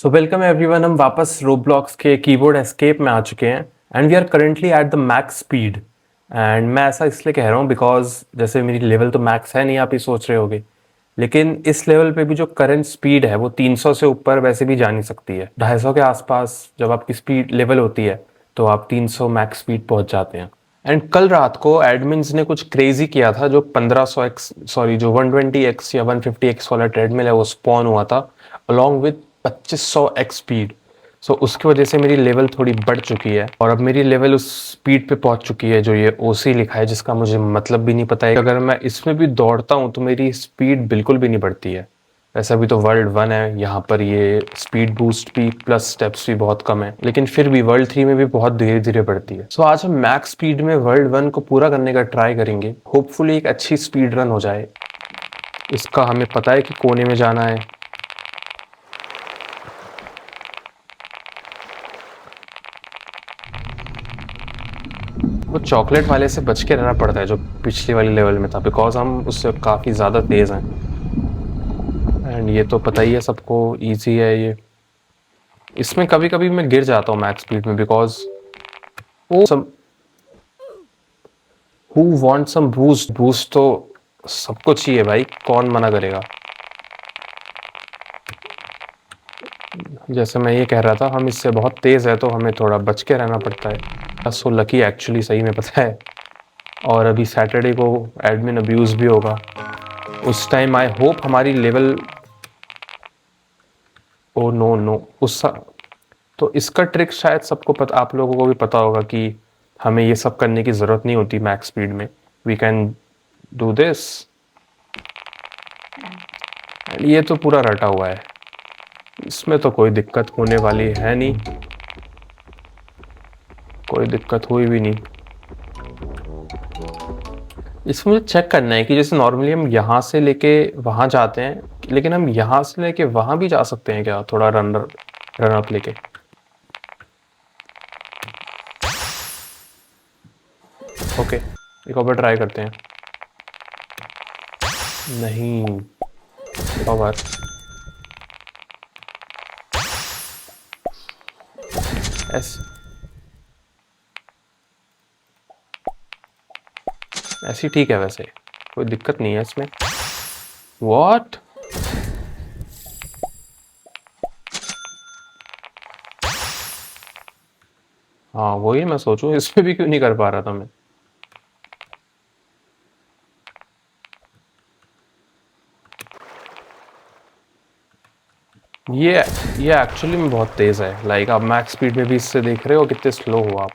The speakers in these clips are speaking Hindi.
सो वेलकम एवरीवन, हम वापस रोब्लॉक्स के कीबोर्ड एस्केप में आ चुके हैं and we are currently at the max speed. And मैं ऐसा इसलिए कह रहा हूँ बिकॉज जैसे मेरी लेवल तो मैक्स है नहीं, आप ही सोच रहे होगे, लेकिन इस लेवल पे भी जो करंट स्पीड है वो 300 से ऊपर वैसे भी जा नहीं सकती है। 250 के आसपास जब आपकी स्पीड लेवल होती है तो आप 300 मैक्स स्पीड पहुंच जाते हैं। एंड कल रात को एडमिन्स ने कुछ क्रेजी किया था, जो 1500 एक्स सॉरी जो 120 एक्स या 150 एक्स वाला ट्रेडमिल है वो स्पॉन हुआ था अलॉन्ग विद 2500 एक्स स्पीड। सो उसकी वजह से मेरी लेवल थोड़ी बढ़ चुकी है और अब मेरी लेवल उस स्पीड पे पहुंच चुकी है जो ये ओसी लिखा है, जिसका मुझे मतलब भी नहीं पता है। अगर मैं इसमें भी दौड़ता हूँ तो मेरी स्पीड बिल्कुल भी नहीं बढ़ती है। वैसे अभी तो वर्ल्ड 1 है, यहाँ पर ये स्पीड बूस्ट भी प्लस स्टेप्स भी बहुत कम है, लेकिन फिर भी वर्ल्ड 3 में भी बहुत धीरे धीरे बढ़ती है। सो आज हम मैक्स स्पीड में वर्ल्ड 1 को पूरा करने का ट्राई करेंगे। होपफुली एक अच्छी स्पीड रन हो जाए। इसका हमें पता है कि कोने में जाना है। वो चॉकलेट वाले से बच के रहना पड़ता है जो पिछली वाली लेवल में था, बिकॉज हम उससे काफ़ी ज़्यादा तेज़ हैं। एंड ये तो पता ही है सबको, इजी है ये। इसमें कभी कभी मैं गिर जाता हूँ मैक्स स्पीड में बिकॉज वो some who want some boost. Boost तो सबको चाहिए भाई, कौन मना करेगा। जैसे मैं ये कह रहा था, हम इससे बहुत तेज़ है तो हमें थोड़ा बच के रहना पड़ता है। सो लकी एक्चुअली, सही में पता है। और अभी सैटरडे को एडमिन अब्यूज़ भी होगा। उस टाइम आई होप हमारी लेवल, ओ नो नो, उस तो इसका ट्रिक शायद सबको पता, आप लोगों को भी पता होगा कि हमें ये सब करने की ज़रूरत नहीं होती मैक्स स्पीड में। We can do this. ये तो पूरा रटा हुआ है, इसमें तो कोई दिक्कत होने वाली है नहीं, कोई दिक्कत हुई भी नहीं। इसमें मुझे चेक करना है कि जैसे नॉर्मली हम यहाँ से लेके वहाँ जाते हैं, लेकिन हम यहाँ से लेके वहाँ भी जा सकते हैं क्या, थोड़ा रन अप लेके। ओके, एक और बार ट्राई करते हैं। नहीं, और बार ऐसे ऐसी ठीक है, वैसे कोई दिक्कत नहीं है इसमें। व्हाट? हाँ वही मैं सोचूं, इसमें भी क्यों नहीं कर पा रहा था मैं। ये ये एक्चुअली में बहुत तेज है। लाइक आप मैक्स स्पीड में भी इससे देख रहे हो कितने स्लो हो आप।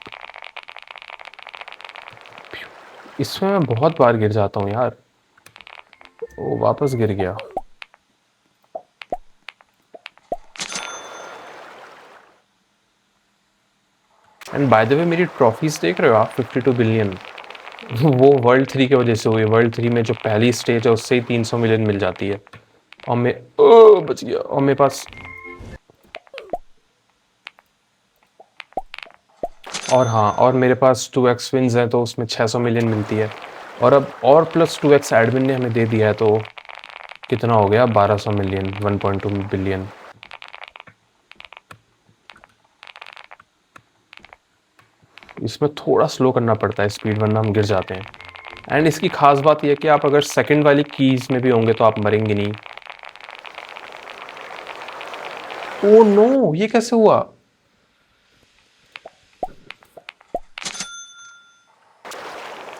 इसमें मैं बहुत बार गिर जाता हूँ यार। वो वापस गिर गया। एंड बाय द वे, मेरी ट्रॉफीज देख रहे हो आप, 52 बिलियन। वो वर्ल्ड 3 की वजह से हुई। वर्ल्ड 3 में जो पहली स्टेज है उससे ही 300 मिलियन मिल जाती है। और मैं बच गया। और मेरे पास, और हाँ, और मेरे पास 2x विन्स हैं तो उसमें 600 मिलियन मिलती है। और अब और प्लस 2x एडमिन ने हमें दे दिया है, तो कितना हो गया, 1200 मिलियन, 1.2 बिलियन। इसमें थोड़ा स्लो करना पड़ता है स्पीड, वरना हम गिर जाते हैं। एंड इसकी खास बात यह है कि आप अगर सेकंड वाली कीज में भी होंगे तो आप मरेंगे नहीं। ओ नो, ये कैसे हुआ?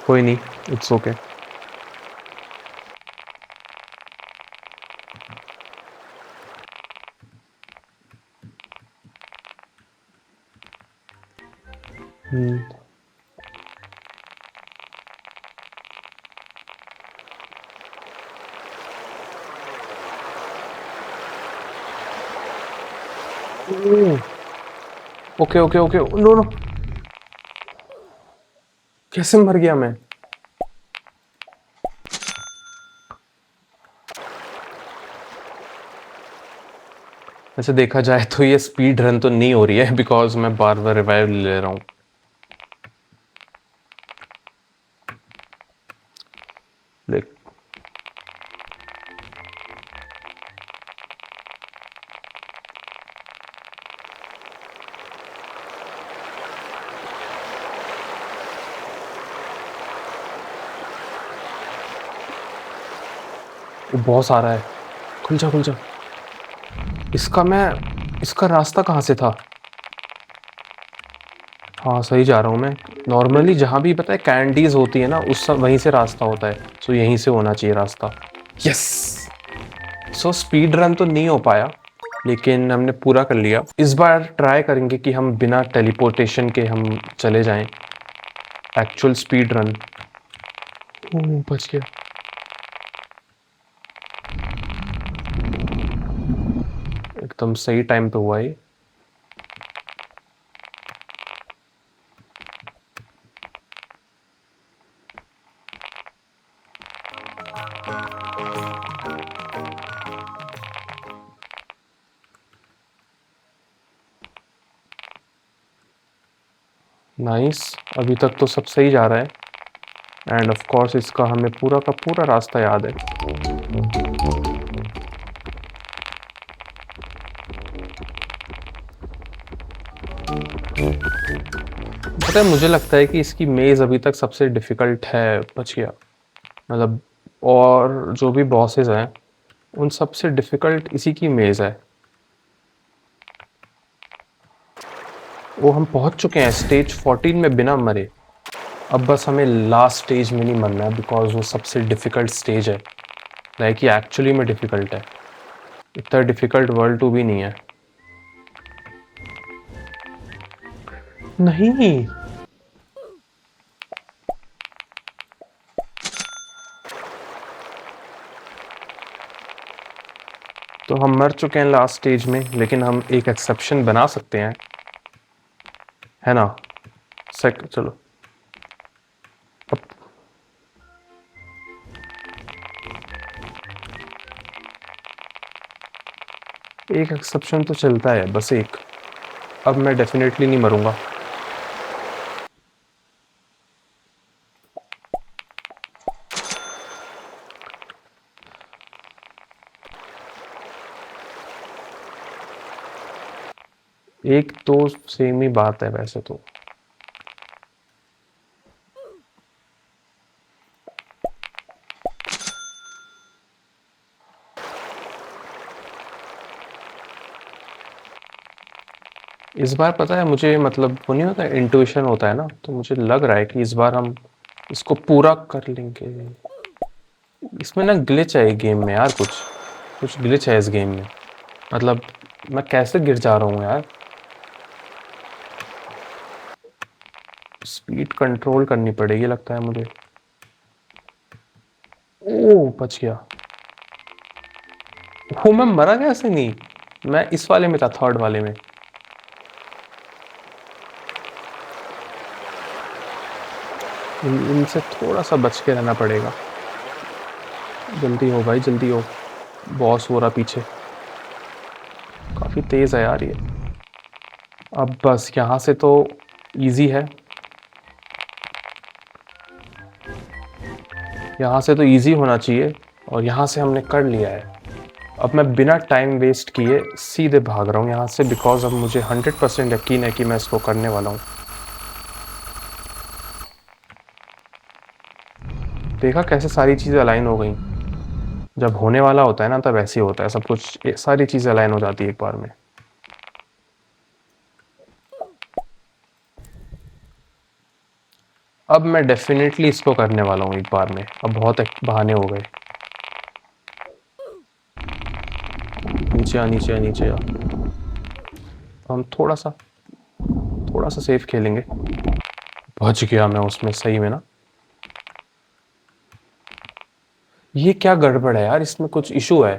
कोई नहीं, it's okay. Okay okay okay, no no, कैसे मर गया मैं? वैसे देखा जाए तो ये स्पीड रन तो नहीं हो रही है, बिकॉज मैं बार बार रिवाइव ले रहा हूँ। देख, वो बहुत सारा है। खुल जा खुल जा। इसका मैं इसका रास्ता कहाँ से था? हाँ सही जा रहा हूँ मैं। नॉर्मली जहाँ भी पता है कैंडीज होती है ना, उस सब वहीं से रास्ता होता है। सो यहीं से होना चाहिए रास्ता। यस। सो स्पीड रन तो नहीं हो पाया, लेकिन हमने पूरा कर लिया। इस बार ट्राई करेंगे कि हम बिना टेलीपोर्टेशन के हम चले जाएं। Actual speed run. ओह बच गया। एकदम सही टाइम पे हुआ ये। नाइस। अभी तक तो सब सही जा रहा है। एंड ऑफ कोर्स इसका हमें पूरा का पूरा रास्ता याद है। पता है मुझे लगता है कि इसकी मेज़ अभी तक सबसे डिफ़िकल्ट है। बच गया। मतलब और जो भी बॉसेस हैं उन सबसे डिफ़िकल्ट इसी की मेज़ है। वो हम पहुंच चुके हैं स्टेज 14 में बिना मरे। अब बस हमें लास्ट स्टेज में नहीं मरना है, बिकॉज वो सबसे डिफ़िकल्ट स्टेज है। लाइक ये एक्चुअली में डिफ़िकल्ट है। इतना डिफ़िकल्ट वर्ल्ड टू भी नहीं है। नहीं। तो हम मर चुके हैं लास्ट स्टेज में, लेकिन हम एक एक्सेप्शन बना सकते हैं, है ना? चलो। अब एक एक्सेप्शन तो चलता है, बस एक। अब मैं डेफिनेटली नहीं मरूंगा। एक तो सेम ही बात है वैसे तो। इस बार पता है मुझे, मतलब वो नहीं होता, इंट्यूशन होता है ना, तो मुझे लग रहा है कि इस बार हम इसको पूरा कर लेंगे। इसमें ना ग्लिच है गेम में यार, कुछ कुछ ग्लिच है इस गेम में। मतलब मैं कैसे गिर जा रहा हूँ यार। स्पीड कंट्रोल करनी पड़ेगी लगता है मुझे। ओह बच गया। वो मैं मरा कैसे नहीं? मैं इस वाले में था, थर्ड वाले में। इनसे थोड़ा सा बच के रहना पड़ेगा। जल्दी हो भाई जल्दी हो। बॉस हो रहा पीछे। काफ़ी तेज़ है यार ये। अब बस यहाँ से तो इजी है। यहाँ से तो इजी होना चाहिए। और यहाँ से हमने कर लिया है। अब मैं बिना टाइम वेस्ट किए सीधे भाग रहा हूँ यहाँ से, बिकॉज अब मुझे 100% यकीन है कि मैं इसको करने वाला हूँ। देखा कैसे सारी चीज़ें अलाइन हो गई। जब होने वाला होता है ना तब ऐसे ही होता है सब कुछ, सारी चीज़ें अलाइन हो जाती है एक बार में। अब मैं डेफिनेटली इसको करने वाला हूँ एक बार में। अब बहुत बहाने हो गए। नीचे आ नीचे आ नीचे आ। हम थोड़ा सा सेफ खेलेंगे। बच गया मैं उसमें सही में ना। ये क्या गड़बड़ है यार, इसमें कुछ इशू है।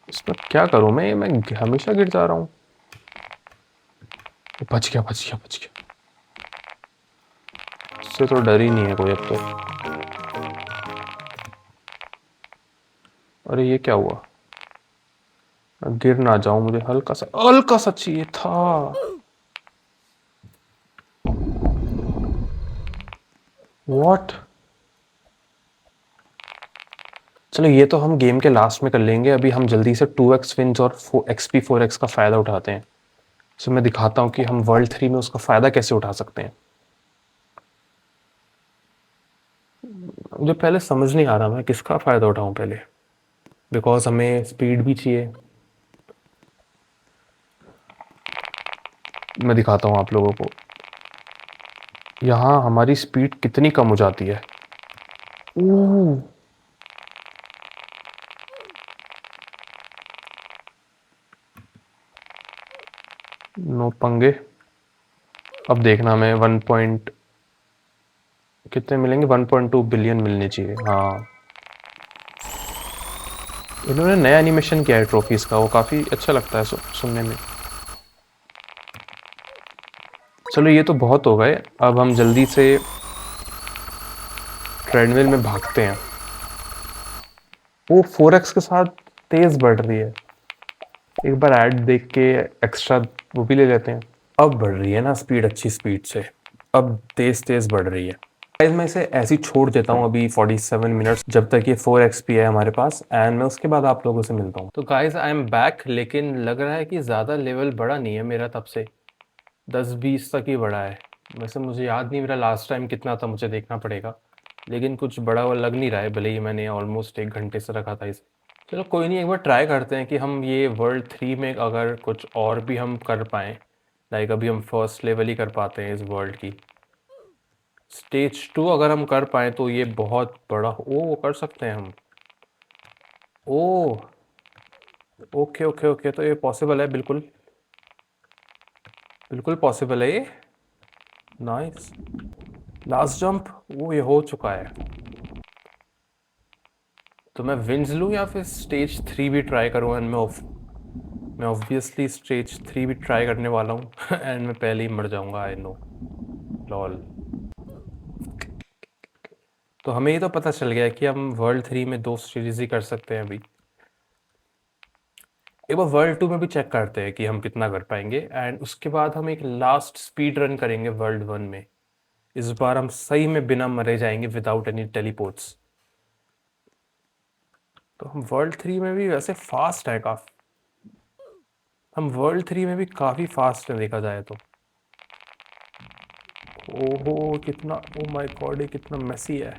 इसमें क्या करूं मैं हमेशा गिर जा रहा हूँ। बच गया बच गया बच गया। इससे तो डर ही नहीं है कोई अब तो। अरे ये क्या हुआ? गिर ना जाऊं, मुझे हल्का सा चाहिए था। व्हाट? चलो ये तो हम गेम के लास्ट में कर लेंगे। अभी हम जल्दी से 2x विन्स और XP 4x का फ़ायदा उठाते हैं। सो मैं दिखाता हूँ कि हम वर्ल्ड 3 में उसका फ़ायदा कैसे उठा सकते हैं। मुझे पहले समझ नहीं आ रहा मैं किसका फ़ायदा उठाऊँ पहले। बिकॉज हमें स्पीड भी चाहिए। मैं दिखाता हूँ आप लोगों को यहाँ हमारी स्पीड कितनी कम हो जाती है। ओह, नो पंगे। अब देखना हमें 1 पॉइंट कितने मिलेंगे, 1.2 बिलियन मिलने चाहिए। हाँ, इन्होंने नया एनिमेशन किया है ट्रॉफीज का, वो काफ़ी अच्छा लगता है सुनने में। चलो ये तो बहुत हो गए, अब हम जल्दी से ट्रेडमिल में भागते हैं। वो 4x के साथ तेज़ बढ़ रही है। एक बार ऐड देख के एक्स्ट्रा वो भी ले लेते हैं। अब बढ़ रही है ना स्पीड, अच्छी स्पीड से, अब तेज़ तेज़ बढ़ रही है। गाइस मैं इसे ऐसे ही छोड़ देता हूँ अभी 47 मिनट्स, जब तक ये 4 XP है हमारे पास, एंड मैं उसके बाद आप लोगों से मिलता हूँ। तो गाइस आई एम बैक, लेकिन लग रहा है कि ज़्यादा लेवल बढ़ा नहीं है मेरा, तब से 10-20 तक ही बढ़ा है। वैसे मुझे याद नहीं मेरा लास्ट टाइम कितना था, मुझे देखना पड़ेगा, लेकिन कुछ बड़ा हुआ लग नहीं रहा है, भले ही मैंने ऑलमोस्ट 1 घंटे से रखा था इसे। चलो कोई नहीं, एक बार ट्राई करते हैं कि हम ये वर्ल्ड 3 में अगर कुछ और भी हम कर पाएँ। लाइक अभी हम फर्स्ट लेवल ही कर पाते हैं इस वर्ल्ड की। स्टेज 2 अगर हम कर पाएँ तो ये बहुत बड़ा वो कर सकते हैं हम। ओह, ओके ओके ओके, तो ये पॉसिबल है, बिल्कुल बिल्कुल पॉसिबल है ये। नाइस, लास्ट जंप, वो ये हो चुका है। तो मैं विंस लूँ या फिर स्टेज 3 भी ट्राई करूँ, एंड मैं ऑब्वियसली स्टेज 3 भी ट्राई करने वाला हूँ एंड मैं पहले ही मर जाऊँगा, आई नो। लॉल। तो हमें ये तो पता चल गया कि हम वर्ल्ड 3 में 2 स्टेजेस ही कर सकते हैं अभी। एक बार वर्ल्ड 2 में भी चेक करते हैं कि हम कितना कर पाएंगे, एंड उसके बाद हम एक लास्ट स्पीड रन करेंगे वर्ल्ड 1 में। इस बार हम सही में बिना मरे जाएंगे, विदाउट एनी टेलीपोर्ट्स। तो हम वर्ल्ड 3 में भी वैसे फास्ट है काफ़ी, हम वर्ल्ड 3 में भी काफ़ी फास्ट है देखा जाए तो। ओहो कितना, ओ माय गॉड, ये कितना मेसी है।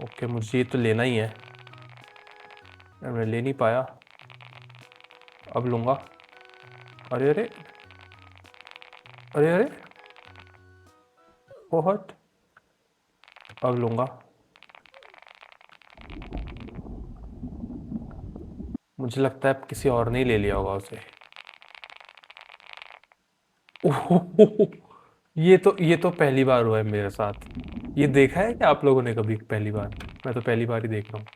ओके मुझे ये तो लेना ही है, मैं ले नहीं पाया, अब लूँगा। अरे अरे अरे अरे, बहुत, अब लूँगा। मुझे लगता है अब किसी और ने ही ले लिया होगा उसे। ओहो, ये तो पहली बार हुआ है मेरे साथ। ये देखा है क्या आप लोगों ने कभी पहली बार? मैं तो पहली बार ही देख रहा हूँ।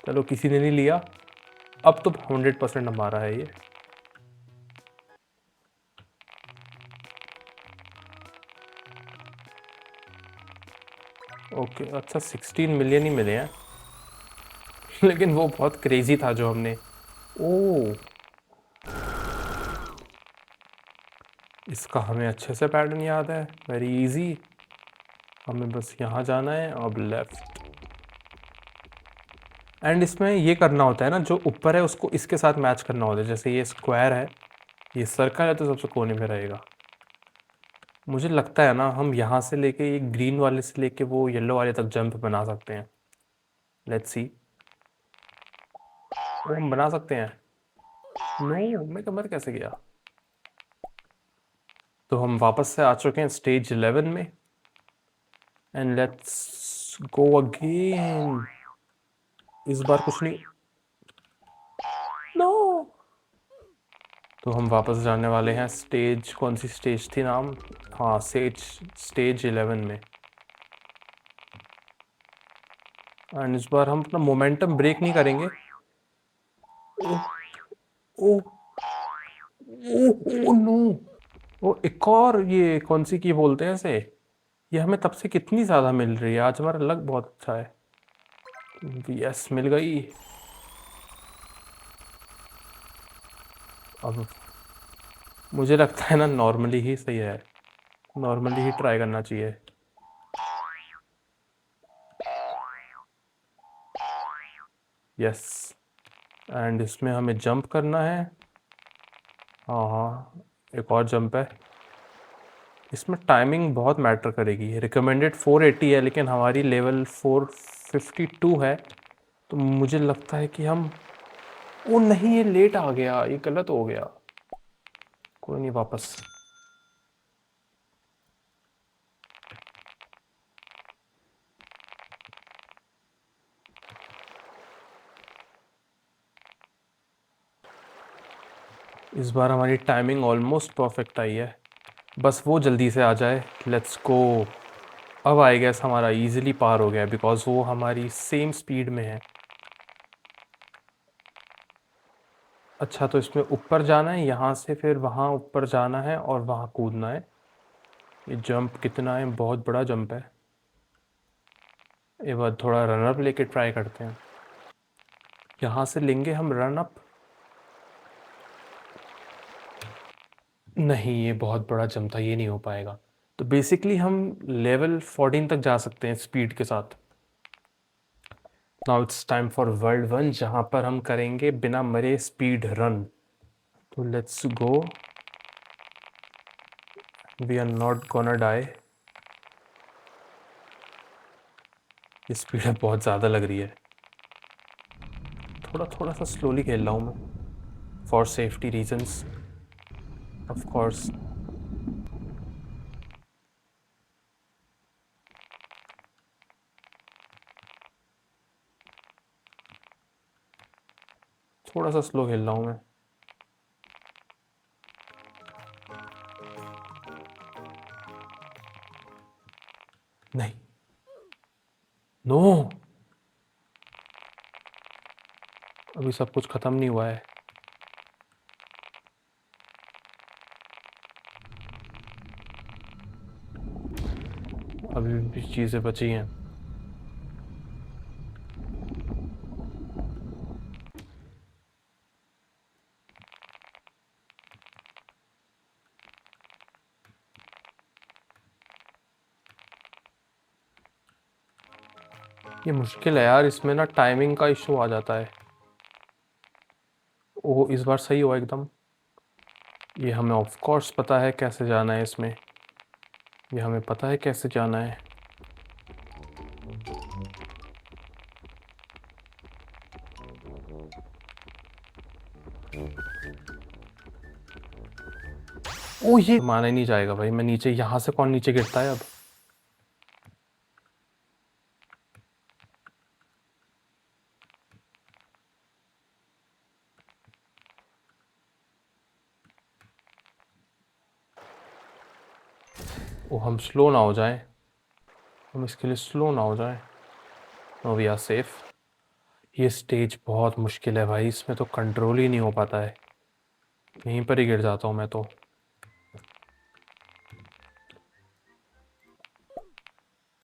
चलो किसी ने नहीं लिया, अब तो 100% हमारा है ये। ओके अच्छा, 16 मिलियन ही मिले हैं लेकिन वो बहुत क्रेजी था जो हमने। ओ, इसका हमें अच्छे से पैटर्न याद है, वेरी इजी। हमें बस यहाँ जाना है, अब लेफ्ट, एंड इसमें ये करना होता है ना, जो ऊपर है उसको इसके साथ मैच करना होता है। जैसे ये स्क्वायर है, ये सर्कल है, तो सबसे कोने में रहेगा। मुझे लगता है ना हम यहाँ से लेके ये ग्रीन वाले से लेके वो येलो वाले तक जंप बना सकते हैं। लेट्स सी, वो हम बना सकते हैं। नो, मैं कमर कैसे गया? तो हम वापस से आ चुके हैं स्टेज 11 में, एंड लेट्स गो अगेन। इस बार कुछ नहीं, नो। तो हम वापस जाने वाले हैं स्टेज, कौन सी स्टेज थी नाम, हाँ स्टेज 11 में। एंड इस बार हम अपना मोमेंटम ब्रेक नहीं करेंगे। ओ ओ नो, वो एक और ये कौन सी की बोलते हैं इसे, ये हमें तब से कितनी ज़्यादा मिल रही है, आज हमारा लक बहुत अच्छा है। यस, मिल गई। अब मुझे लगता है ना नॉर्मली ही सही है, नॉर्मली ही ट्राई करना चाहिए। यस, एंड इसमें हमें जंप करना है। हाँ हाँ, एक और जंप है। इसमें टाइमिंग बहुत मैटर करेगी। रिकमेंडेड 480 है, लेकिन हमारी लेवल 4 52 है, तो मुझे लगता है कि हम, ओ नहीं ये लेट आ गया, ये गलत हो गया। कोई नहीं, वापस। इस बार हमारी टाइमिंग ऑलमोस्ट परफेक्ट आई है, बस वो जल्दी से आ जाए। Let's go. अब आई गेस हमारा इजीली पार हो गया बिकॉज वो हमारी सेम स्पीड में है। अच्छा, तो इसमें ऊपर जाना है, यहाँ से फिर वहाँ ऊपर जाना है और वहाँ कूदना है। ये जंप कितना है, बहुत बड़ा जंप है। एक बार थोड़ा रन अप लेके ट्राई करते हैं। यहाँ से लेंगे हम रन अप। नहीं, ये बहुत बड़ा जंप था, ये नहीं हो पाएगा। तो बेसिकली हम लेवल 14 तक जा सकते हैं स्पीड के साथ। Now it's time for world 1, जहाँ पर हम करेंगे बिना मरे स्पीड रन। तो let's go. We are not gonna die. ये स्पीड बहुत ज़्यादा लग रही है। थोड़ा थोड़ा सा स्लोली खेल रहा हूँ मैं, for safety reasons of course. थोड़ा सा स्लो खेल रहा हूँ मैं। नहीं, नो, अभी सब कुछ ख़त्म नहीं हुआ है। अभी भी चीज़ें बची हैं। ये मुश्किल है यार, इसमें ना टाइमिंग का इशू आ जाता है। ओह, इस बार सही हुआ एकदम। ये हमें ऑफ कोर्स पता है कैसे जाना है इसमें। ये हमें पता है कैसे जाना है। ओ, ये माना ही नहीं जाएगा भाई, मैं नीचे, यहाँ से कौन नीचे गिरता है अब। ओ, हम स्लो ना हो जाएं, हम इसके लिए स्लो ना हो जाएं। No, we are safe. ये स्टेज बहुत मुश्किल है भाई, इसमें तो कंट्रोल ही नहीं हो पाता है। यहीं पर ही गिर जाता हूँ मैं तो।